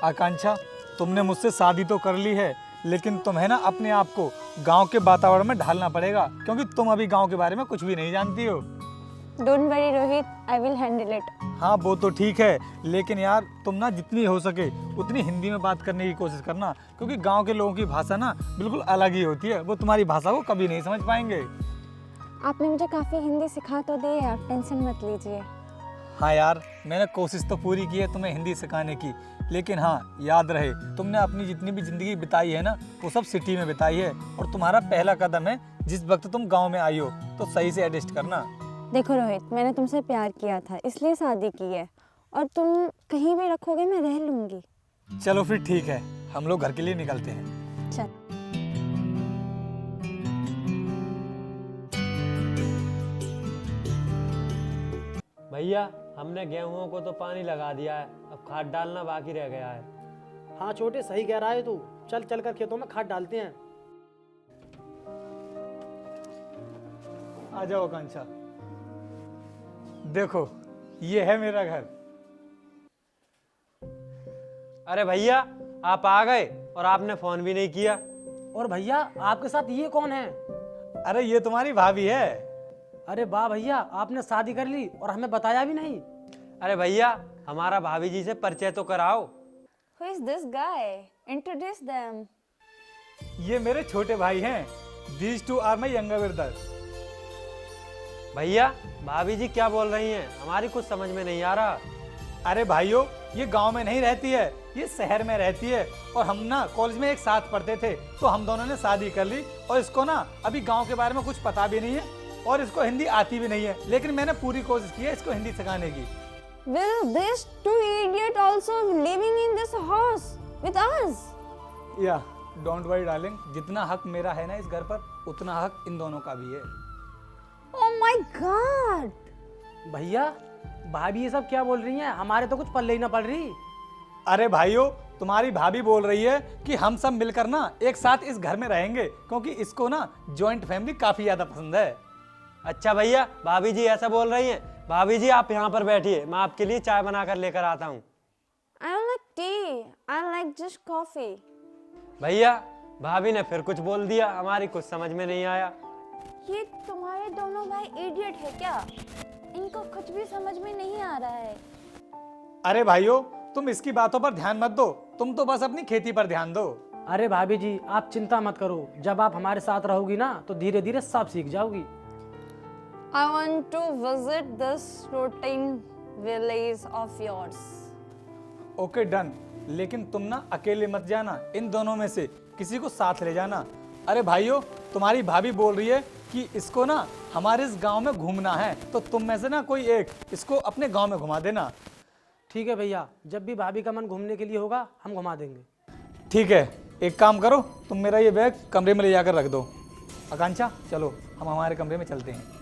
आकांक्षा, तुमने मुझसे शादी तो कर ली है, लेकिन तुम्हें ना अपने आप को गांव के वातावरण में ढालना पड़ेगा, क्योंकि तुम अभी गांव के बारे में कुछ भी नहीं जानती हो। Don't worry Rohit, I will handle it. हाँ वो तो ठीक है, लेकिन यार तुम ना जितनी हो सके उतनी हिंदी में बात करने की कोशिश करना, क्योंकि गांव के लोगों की भाषा ना बिल्कुल अलग ही होती है। वो तुम्हारी भाषा को कभी नहीं समझ पाएंगे। आपने मुझे काफ़ी हिंदी सिखा तो दी है, आप टेंशन मत लीजिए। हाँ यार, मैंने कोशिश तो पूरी की है तुम्हें हिंदी सिखाने की, लेकिन हाँ याद रहे, तुमने अपनी जितनी भी ज़िंदगी बिताई है ना वो सब सिटी में बिताई है, और तुम्हारा पहला कदम है जिस वक्त तुम गांव में आई हो, तो सही से एडजस्ट करना। देखो रोहित, मैंने तुमसे प्यार किया था इसलिए शादी की है, और तुम कहीं भी रखोगे मैं रह लूँगी। चलो फिर ठीक है, हम लोग घर के लिए निकलते हैं। चल। भैया, हमने गेहूं को तो पानी लगा दिया है, अब खाद डालना बाकी रह गया है। हाँ छोटे, सही कह रहा है तू। चल चल कर खेतों में खाद डालते हैं। आ जाओ आकांक्षा, देखो ये है मेरा घर। अरे भैया, आप आ गए और आपने फोन भी नहीं किया। और भैया, आपके साथ ये कौन है? अरे ये तुम्हारी भाभी है। अरे वाह भैया, आपने शादी कर ली और हमें बताया भी नहीं। अरे भैया, हमारा भाभी जी से परिचय तो कराओ। Who is this guy? Introduce them. ये मेरे छोटे भाई हैं। These two are my younger brothers। भैया, भाभी जी क्या बोल रही हैं? हमारी कुछ समझ में नहीं आ रहा। अरे भाइयों, ये गांव में नहीं रहती है, ये शहर में रहती है, और हम ना कॉलेज में एक साथ पढ़ते थे, तो हम दोनों ने शादी कर ली, और इसको ना अभी गांव के बारे में कुछ पता भी नहीं है, और इसको हिंदी आती भी नहीं है, लेकिन मैंने पूरी कोशिश की है इसको हिंदी सिखाने की। Will these two idiots also living in this house with us? या डोंट वरी डार्लिंग, जितना हक मेरा है ना इस घर पर, उतना हक इन दोनों का भी है। Oh my God! भैया, भाभी ये सब क्या बोल रही हैं? हमारे तो कुछ पल्ले ही ना पड़ रही। अरे भाइयों, तुम्हारी भाभी बोल रही है कि हम सब मिलकर ना एक साथ इस घर में रहेंगे, क्योंकि इसको ना जॉइंट फैमिली काफी ज्यादा पसंद है। अच्छा भैया, भाभी जी ऐसा बोल रही हैं। भाभी जी आप यहाँ पर बैठिए, मैं आपके लिए चाय बनाकर लेकर आता हूँ। I don't like tea. I like just coffee. भैया, भाभी ने फिर कुछ बोल दिया, हमारी कुछ समझ में नहीं आया। ये तुम्हारे दोनों भाई इडियट है क्या? इनको कुछ भी समझ में नहीं आ रहा है। अरे भाइयों, तुम इसकी बातों पर ध्यान मत दो, तुम तो बस अपनी खेती पर ध्यान दो। अरे भाभी जी, आप चिंता मत करो, जब आप हमारे साथ रहोगी ना तो धीरे धीरे सब सीख जाओगी। I want to visit this routine village of yours. Okay done, लेकिन तुम ना अकेले मत जाना, इन दोनों में से किसी को साथ ले जाना। अरे भाइयों, तुम्हारी भाभी बोल रही है कि इसको ना हमारे इस गांव में घूमना है, तो तुम में से ना कोई एक इसको अपने गांव में घुमा देना। ठीक है भैया, जब भी भाभी का मन घूमने के लिए होगा हम घुमा देंगे। ठीक है, एक काम करो, तुम मेरा ये बैग कमरे में ले जाकर रख दो। आकांक्षा चलो, हम हमारे कमरे में चलते हैं।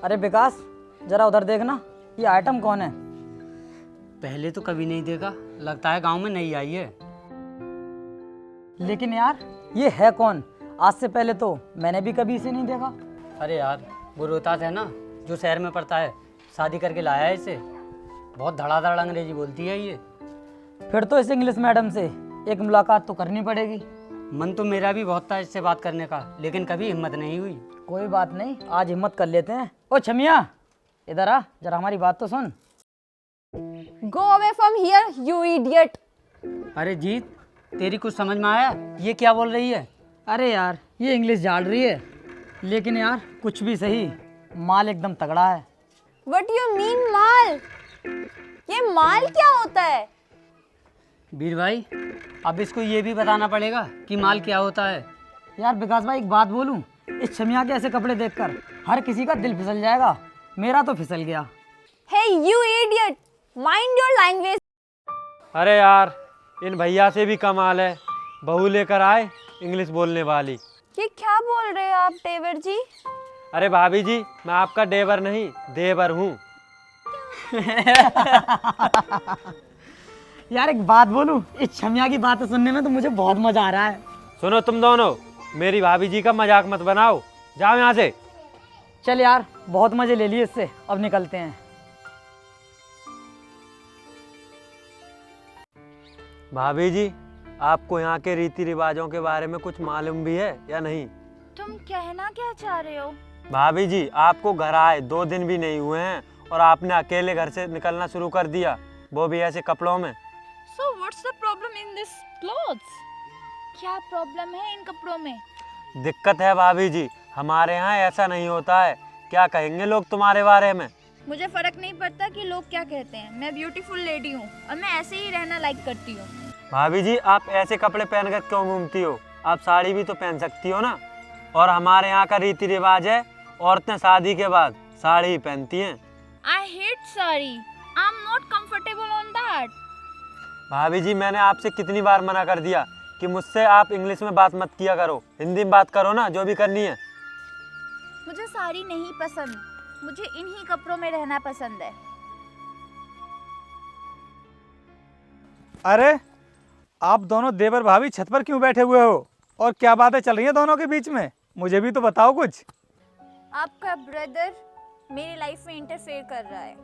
अरे विकास, जरा उधर देखना, ये आइटम कौन है? पहले तो कभी नहीं देखा, लगता है गांव में नई आई है। लेकिन यार ये है कौन? आज से पहले तो मैंने भी कभी इसे नहीं देखा। अरे यार, वो रोहतास है ना, जो शहर में पढ़ता है, शादी करके लाया है इसे। बहुत धड़ाधड़ अंग्रेजी बोलती है ये। फिर तो इस इंग्लिश मैडम से एक मुलाकात तो करनी पड़ेगी। मन तो मेरा भी बहुत था इससे बात करने का, लेकिन कभी हिम्मत नहीं हुई। कोई बात नहीं, आज हिम्मत कर लेते हैं। ओ छमिया, इधर आ, जरा हमारी बात तो सुन। Go away from here, you idiot! अरे जीत, तेरी कुछ समझ में आया? ये क्या बोल रही है? अरे यार, ये इंग्लिश झाड़ रही है, लेकिन यार कुछ भी सही, माल एकदम तगड़ा है। What you mean माल? ये माल क्या होता है? वीर भाई, अब इसको ये भी बताना पड़ेगा कि माल क्या होता है। यार विकास भाई, एक बात बोलूं, इस छमिया के ऐसे कपड़े देखकर हर किसी का दिल फिसल जाएगा। मेरा तो फिसल गया। Hey you idiot! Mind your language. अरे यार, इन भैया से भी कमाल है, बहू लेकर आए इंग्लिश बोलने वाली। ये क्या बोल रहे हो आप देवर जी? अरे भाभी जी, मैं आपका देवर नहीं, देवर हूँ। यार एक बात बोलूं, इस छमिया की बातें सुनने में तो मुझे बहुत मजा आ रहा है। सुनो तुम दोनों, मेरी भाभी जी का मजाक मत बनाओ, जाओ यहाँ से। चल यार, बहुत मजे ले लिए इससे, अब निकलते हैं। भाभी जी, आपको यहाँ के रीति रिवाजों के बारे में कुछ मालूम भी है या नहीं? तुम कहना क्या चाह रहे हो? भाभी जी, आपको घर आए 2 दिन भी नहीं हुए हैं और आपने अकेले घर से निकलना शुरू कर दिया, वो भी ऐसे कपड़ों में। So what's the problem in this clothes? क्या प्रॉब्लम है इन कपड़ों में? दिक्कत है भाभी जी, हमारे यहाँ ऐसा नहीं होता है। क्या कहेंगे लोग तुम्हारे बारे में? मुझे फर्क नहीं पड़ता कि लोग क्या कहते हैं। मैं ब्यूटीफुल लेडी हूँ और मैं ऐसे ही रहना लाइक करती हूँ। भाभी जी, आप ऐसे कपड़े पहनकर क्यों घूमती हो? आप साड़ी भी तो पहन सकती हो ना। और हमारे यहाँ का रीति रिवाज है, औरतें शादी के बाद साड़ी ही पहनती हैं। I hate saree. I'm not comfortable on that. भाभी जी, मैंने आपसे कितनी बार मना कर दिया कि मुझसे आप इंग्लिश में बात मत किया करो, हिंदी में बात करो ना, जो भी करनी है। मुझे साड़ी नहीं पसंद, मुझे इन्हीं कपड़ों में रहना पसंद है। अरे आप दोनों देवर भाभी छत पर क्यों बैठे हुए हो और क्या बातें चल रही हैं दोनों के बीच में? मुझे भी तो बताओ कुछ। आपका ब्रदर मेरी लाइफ में इंटरफेयर कर रहा है।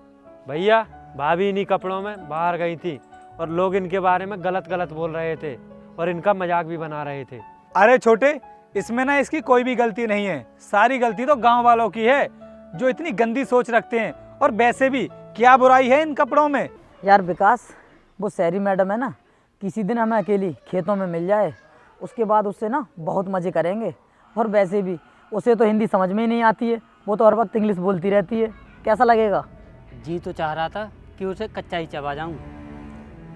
भैया, भाभी इन्हीं कपड़ों में बाहर गई थी और लोग इनके बारे में गलत गलत बोल रहे थे और इनका मजाक भी बना रहे थे। अरे छोटे, इसमें ना इसकी कोई भी गलती नहीं है, सारी गलती तो गांव वालों की है जो इतनी गंदी सोच रखते हैं। और वैसे भी क्या बुराई है इन कपड़ों में? यार विकास, वो शहरी मैडम है ना, किसी दिन हमें अकेली खेतों में मिल जाए, उसके बाद उससे ना बहुत मज़े करेंगे। और वैसे भी उसे तो हिंदी समझ में ही नहीं आती है, वो तो हर वक्त इंग्लिश बोलती रहती है। कैसा लगेगा? जी तो चाह रहा था कि उसे कच्चा ही चबा जाऊं।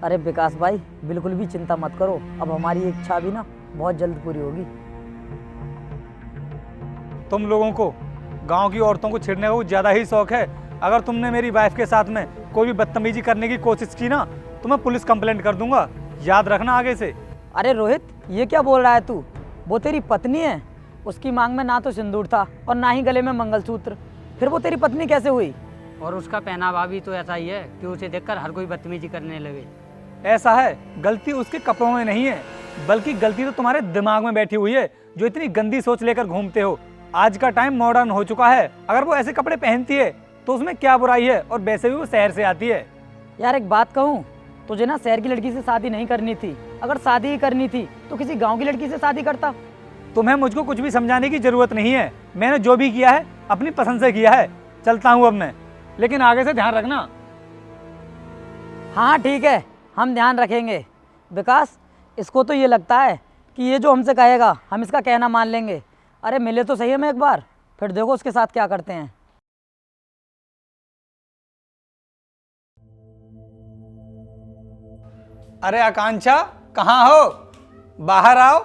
अरे विकास भाई, बिल्कुल भी चिंता मत करो, अब हमारी इच्छा भी ना बहुत जल्द पूरी होगी। तुम लोगों को गांव की औरतों को छेड़ने का कुछ ज़्यादा ही शौक है। अगर तुमने मेरी वाइफ के साथ में कोई भी बदतमीजी करने की कोशिश की ना, तो मैं पुलिस कंप्लेंट कर दूंगा, याद रखना आगे से। अरे रोहित, ये क्या बोल रहा है तू? वो तेरी पत्नी है, उसकी मांग में ना तो सिंदूर था और ना ही गले में मंगलसूत्र, फिर वो तेरी पत्नी कैसे हुई? और उसका पहनावा भी तो ऐसा ही है कि उसे देखकर हर कोई बदतमीजी करने लगे। ऐसा है, गलती उसके कपड़ों में नहीं है, बल्कि गलती तो तुम्हारे दिमाग में बैठी हुई है, जो इतनी गंदी सोच लेकर घूमते हो। आज का टाइम मॉडर्न हो चुका है, अगर वो ऐसे कपड़े पहनती है तो उसमें क्या बुराई है? और वैसे भी वो शहर से आती है। यार एक बात कहूँ, तुझे ना शहर की लड़की से शादी नहीं करनी थी। अगर शादी ही करनी थी तो किसी गांव की लड़की से शादी करता। तुम्हें मुझको कुछ भी समझाने की जरूरत नहीं है, मैंने जो भी किया है अपनी पसंद से किया है। चलता हूँ अब मैं, लेकिन आगे से ध्यान रखना। हाँ ठीक है, हम ध्यान रखेंगे। विकास, इसको तो ये लगता है कि ये जो हमसे कहेगा हम इसका कहना मान लेंगे। अरे मिले तो सही हमें एक बार, फिर देखो उसके साथ क्या करते हैं। अरे आकांक्षा, कहाँ हो? बाहर आओ।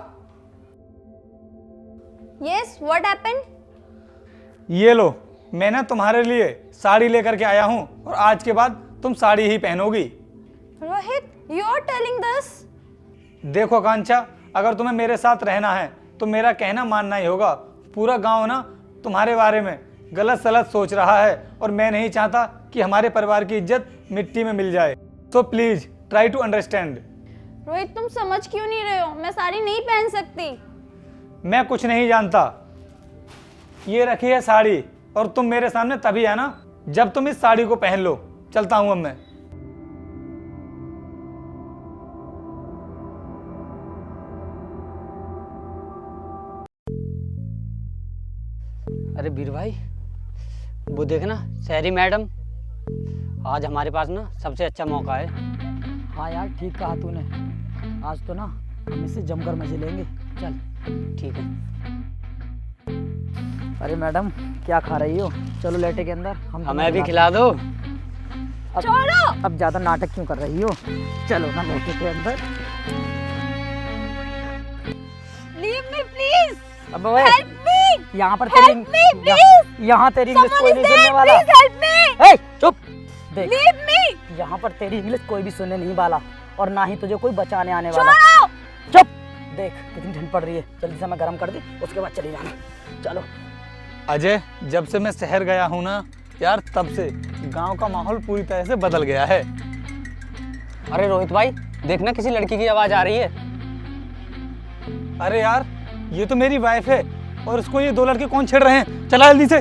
Yes, what happened? ये लो, मैंने तुम्हारे लिए साड़ी लेकर के आया हूँ और आज के बाद तुम साड़ी ही पहनोगी। Rohit, you are telling this? देखो आकांक्षा, अगर तुम्हें मेरे साथ रहना है तो मेरा कहना मानना ही होगा। पूरा गांव ना तुम्हारे बारे में गलत सलत सोच रहा है और मैं नहीं चाहता कि हमारे परिवार की इज्जत मिट्टी में मिल जाए। So please try to understand. Rohit, तुम समझ क्यों नहीं रहे हो? मैं साड़ी नहीं पहन सकती। मैं कुछ नहीं जानता। ये रखी है साड़ी और तुम मेरे सामने तभी है ना जब तुम इस साड़ी को पहन लो। चलता हूं अब मैं। अरे वीर भाई, वो देखना शहरी मैडम, आज हमारे पास ना सबसे अच्छा मौका है। हाँ यार, ठीक कहा तूने, आज तो ना हम इससे जमकर मजे लेंगे। चल ठीक है। अरे मैडम, क्या खा रही हो? चलो लेटे के अंदर, हम हमें भी खिला दो। अब ज्यादा नाटक क्यों कर रही हो? चलो ना लेटे के अंदर। Leave me please. अब ओए, हेल्प मी। यहाँ पर Help me, please. यहाँ तेरी इंग्लिश Someone कोई is नहीं there, सुनने वाला। please help me. ए, चुप। देख, Leave me. यहाँ पर तेरी इंग्लिश कोई भी सुनने नहीं वाला और ना ही तुझे कोई बचाने आने वाला। छोड़ो। चुप। देख कितनी ठंड पड़ रही है, जल्दी से मैं गर्म कर दी, उसके बाद चली जाना। चलो। अजय, जब से मैं शहर गया हूं ना यार, तब से गांव का माहौल पूरी तरह से बदल गया है। अरे रोहित भाई, देखना किसी लड़की की आवाज़ आ रही है। अरे यार, ये तो मेरी वाइफ है और इसको ये 2 लड़के कौन छेड़ रहे हैं? चला जल्दी से।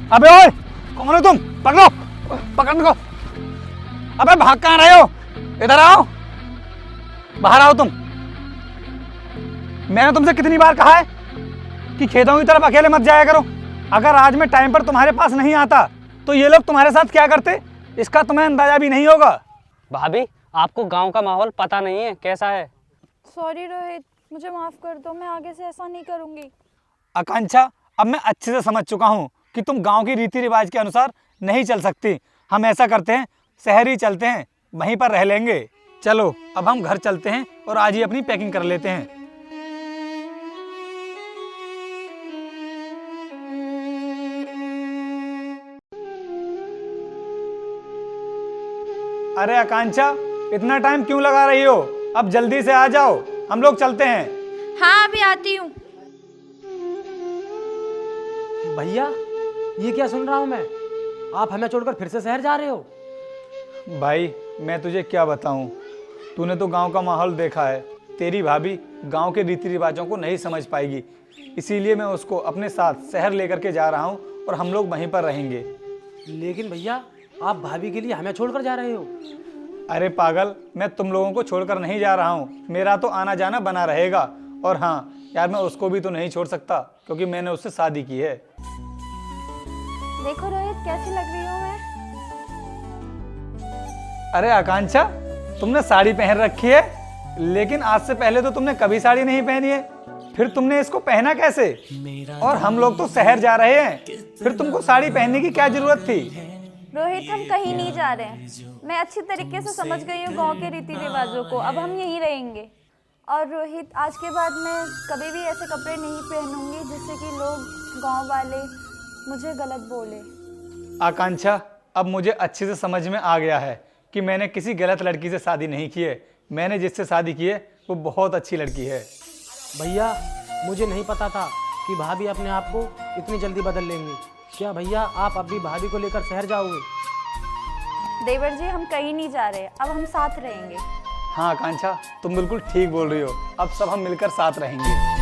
अबे ओए, कौन हो तुम? पकड़ो, पकड़ को। अबे भाग कहाँ रहे हो? इधर आओ, बाहर आओ तुम। मैंने तुमसे कितनी बार कहा है कि खेतों की तरफ अकेले मत जाया करो। अगर आज मैं टाइम पर तुम्हारे पास नहीं आता तो ये लोग तुम्हारे साथ क्या करते, इसका तुम्हें अंदाजा भी नहीं होगा। भाभी, आपको गांव का माहौल पता नहीं है कैसा है। सॉरी रोहित, मुझे माफ़ कर दो, मैं आगे से ऐसा नहीं करूँगी। आकांक्षा, अब मैं अच्छे से समझ चुका हूँ कि तुम गांव की रीति रिवाज के अनुसार नहीं चल सकती। हम ऐसा करते हैं, शहर ही चलते हैं, वहीं पर रह लेंगे। चलो अब हम घर चलते हैं और आज ही अपनी पैकिंग कर लेते हैं। अरे आकांक्षा, इतना टाइम क्यों लगा रही हो? अब जल्दी से आ जाओ, हम लोग चलते हैं। हाँ अभी आती हूँ। भैया, ये क्या सुन रहा हूँ मैं? आप हमें छोड़कर फिर से शहर जा रहे हो? भाई मैं तुझे क्या बताऊं, तूने तो गांव का माहौल देखा है। तेरी भाभी गांव के रीति रिवाजों को नहीं समझ पाएगी, इसीलिए मैं उसको अपने साथ शहर लेकर के जा रहा हूं और हम लोग वहीं पर रहेंगे। लेकिन भैया, आप भाभी के लिए हमें छोड़कर जा रहे हो? अरे पागल, मैं तुम लोगों को छोड़कर नहीं जा रहा हूं, मेरा तो आना जाना बना रहेगा। और हाँ यार, मैं उसको भी तो नहीं छोड़ सकता क्योंकि मैंने उससे शादी की है। देखो रोहित, कैसी लग रही हूँ मैं? अरे आकांक्षा, तुमने साड़ी पहन रखी है, लेकिन आज से पहले तो तुमने कभी साड़ी नहीं पहनी है। फिर तुमने इसको पहना कैसे? और हम लोग तो शहर जा रहे हैं, फिर तुमको साड़ी पहनने की क्या जरूरत थी? रोहित, हम कहीं नहीं जा रहे हैं। मैं अच्छी तरीके से समझ गई हूँ गांव के रीति रिवाजों को। अब हम यहीं रहेंगे। और रोहित, आज के बाद मैं कभी भी ऐसे कपड़े नहीं पहनूंगी जिससे कि लोग, गांव वाले मुझे गलत बोले। आकांक्षा, अब मुझे अच्छे से समझ में आ गया है कि मैंने किसी गलत लड़की से शादी नहीं की है। मैंने जिससे शादी की है वो बहुत अच्छी लड़की है। भैया, मुझे नहीं पता था कि भाभी अपने आप को इतनी जल्दी बदल लेंगी। क्या भैया, आप अब भी भाभी को लेकर शहर जाओगे? देवर जी, हम कहीं नहीं जा रहे, अब हम साथ रहेंगे। हाँ आकांक्षा, तुम बिल्कुल ठीक बोल रही हो। अब सब हम मिलकर साथ रहेंगे।